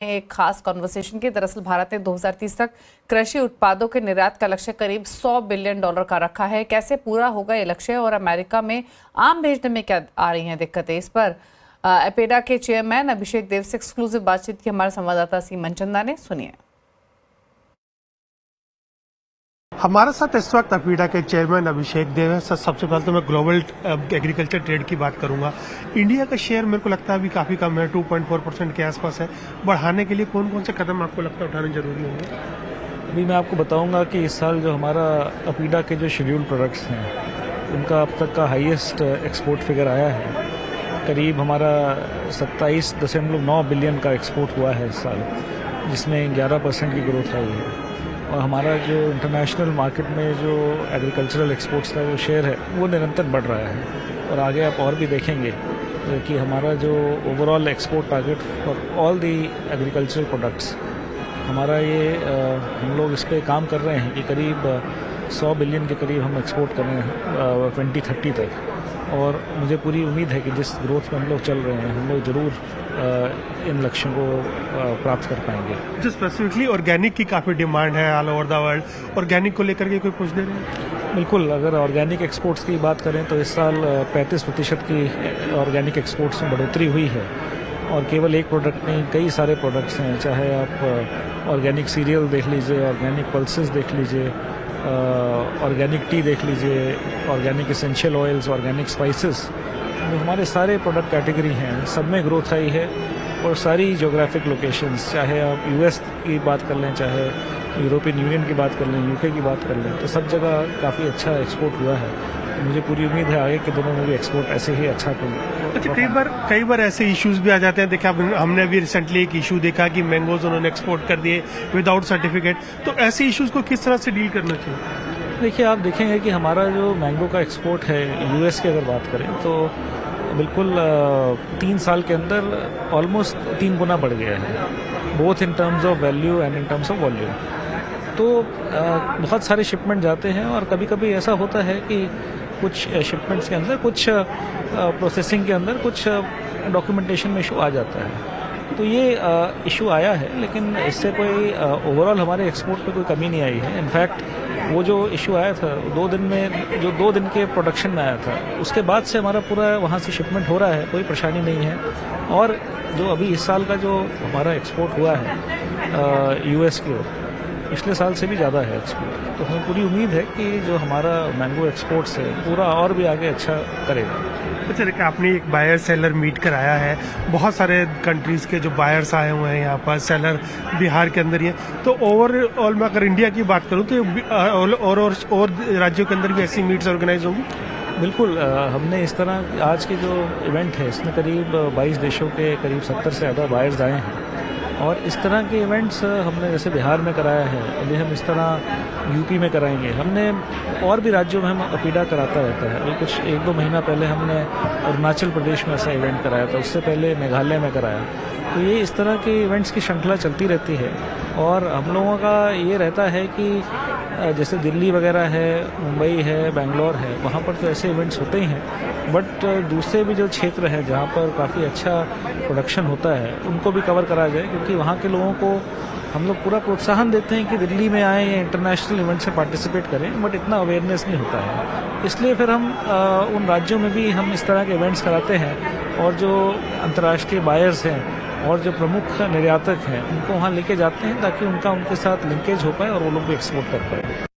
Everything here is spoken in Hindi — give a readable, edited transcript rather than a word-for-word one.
एक खास कॉन्वर्सेशन की। दरअसल भारत ने 2030 तक कृषि उत्पादों के निर्यात का लक्ष्य करीब $100 बिलियन का रखा है। कैसे पूरा होगा ये लक्ष्य और अमेरिका में आम भेजने में क्या आ रही हैं दिक्कतें, इस पर एपेडा के चेयरमैन अभिषेक देव से एक्सक्लूसिव बातचीत की हमारे संवाददाता सीमन चंदा ने। सुनिए। हमारे साथ इस वक्त एपेडा के चेयरमैन अभिषेक देव है। सर, सबसे पहले तो मैं ग्लोबल एग्रीकल्चर ट्रेड की बात करूंगा। इंडिया का शेयर मेरे को लगता है अभी काफी कम है, 2.4% के आसपास है। बढ़ाने के लिए कौन कौन से कदम आपको लगता है उठाने जरूरी होंगे? अभी मैं आपको बताऊंगा कि इस साल जो हमारा एपेडा के जो शेड्यूल्ड प्रोडक्ट्स हैं उनका अब तक का हाईएस्ट एक्सपोर्ट फिगर आया है। करीब हमारा 27.9 बिलियन का एक्सपोर्ट हुआ है इस साल, जिसमें 11% की ग्रोथ आई है। और हमारा जो इंटरनेशनल मार्केट में जो एग्रीकल्चरल एक्सपोर्ट्स का जो शेयर है वो निरंतर बढ़ रहा है। और आगे आप और भी देखेंगे कि हमारा जो overall export target for all the agricultural products, हमारा ये हम लोग इस पर काम कर रहे हैं कि करीब 100 बिलियन के करीब हम एक्सपोर्ट कर रहे हैं 2030 तक। और मुझे पूरी उम्मीद है कि जिस ग्रोथ में हम लोग चल रहे हैं हम लोग ज़रूर इन लक्ष्यों को प्राप्त कर पाएंगे। जो स्पेसिफिकली ऑर्गेनिक की काफ़ी डिमांड है all over the world, organic को लेकर के कोई पूछ दे रहे हैं? बिल्कुल, अगर ऑर्गेनिक एक्सपोर्ट्स की बात करें तो इस साल 35% की ऑर्गेनिक एक्सपोर्ट्स में बढ़ोतरी हुई है। और केवल एक प्रोडक्ट नहीं, कई सारे प्रोडक्ट्स हैं। चाहे आप ऑर्गेनिक सीरियल देख लीजिए, ऑर्गेनिक पल्सेस देख लीजिए, ऑर्गेनिक टी देख लीजिए, organic essential oils, organic spices, जो हमारे सारे प्रोडक्ट कैटेगरी हैं सब में ग्रोथ आई है। और सारी ज्योग्राफिक लोकेशंस, चाहे आप यूएस की बात कर लें, चाहे यूरोपियन यूनियन की बात कर लें, यूके की बात कर लें, तो सब जगह काफ़ी अच्छा एक्सपोर्ट हुआ है। मुझे पूरी उम्मीद है आगे के दिनों में भी एक्सपोर्ट ऐसे ही अच्छा करें। अच्छा, कई बार ऐसे इश्यूज भी आ जाते हैं। देखिए, हमने अभी रिसेंटली एक इशू देखा कि मैंगोज उन्होंने एक्सपोर्ट कर दिए विदाउट सर्टिफिकेट। तो ऐसे इश्यूज को किस तरह से डील करना चाहिए? देखिए, आप देखेंगे कि हमारा जो मैंगो का एक्सपोर्ट है यूएस की अगर बात करें तो बिल्कुल 3 साल के अंदर ऑलमोस्ट 3 गुना बढ़ गया है, both in terms of value and in terms of volume. तो बहुत सारे शिपमेंट जाते हैं और कभी कभी ऐसा होता है कि कुछ शिपमेंट्स के अंदर, कुछ प्रोसेसिंग के अंदर कुछ डॉक्यूमेंटेशन में इशू आ जाता है। तो ये इशू आया है, लेकिन इससे कोई ओवरऑल हमारे एक्सपोर्ट पे कोई कमी नहीं आई है। इनफैक्ट वो जो इशू आया था 2 दिन में, जो 2 दिन के प्रोडक्शन में आया था, उसके बाद से हमारा पूरा वहाँ से शिपमेंट हो रहा है, कोई परेशानी नहीं है। और जो अभी इस साल का जो हमारा एक्सपोर्ट हुआ है यूएस की ओर, पिछले साल से भी ज़्यादा है एक्सपोर्ट। तो हमें पूरी उम्मीद है कि जो हमारा मैंगो एक्सपोर्ट्स है पूरा और भी आगे अच्छा करेगा। अच्छा, देखिए, आपने एक बायर सेलर मीट कराया है, बहुत सारे कंट्रीज के जो बायर्स आए हुए हैं यहाँ पर, सेलर बिहार के अंदर ही है। तो ओवरऑल मैं अगर इंडिया की बात करूँ तो और राज्यों के अंदर भी ऐसी मीट्स ऑर्गेनाइज होंगी? बिल्कुल, हमने इस तरह आज के जो इवेंट है इसमें करीब 22 देशों के करीब 70 से ज़्यादा बायर्स आए हैं। और इस तरह के इवेंट्स हमने जैसे बिहार में कराया है, अभी हम इस तरह यूपी में कराएंगे। हमने और भी राज्यों में हम एपेडा कराता रहता है। अभी कुछ 1-2 महीना पहले हमने अरुणाचल प्रदेश में ऐसा इवेंट कराया था, उससे पहले मेघालय में कराया। तो ये इस तरह के इवेंट्स की श्रृंखला चलती रहती है। और हम लोगों का ये रहता है कि जैसे दिल्ली वगैरह है, मुंबई है, बेंगलोर है, वहाँ पर तो ऐसे इवेंट्स होते ही हैं। बट दूसरे भी जो क्षेत्र हैं जहाँ पर काफ़ी अच्छा प्रोडक्शन होता है उनको भी कवर करा जाए, क्योंकि वहाँ के लोगों को हम लोग पूरा प्रोत्साहन देते हैं कि दिल्ली में आएँ या इंटरनेशनल इवेंट्स में पार्टिसिपेट करें, बट इतना अवेयरनेस नहीं होता है। इसलिए फिर हम उन राज्यों में भी हम इस तरह के इवेंट्स कराते हैं और जो अंतर्राष्ट्रीय बायर्स हैं और जो प्रमुख निर्यातक हैं उनको वहाँ लेके जाते हैं ताकि उनका उनके साथ लिंकेज हो पाए और वो लोग भी एक्सपोर्ट कर पाए।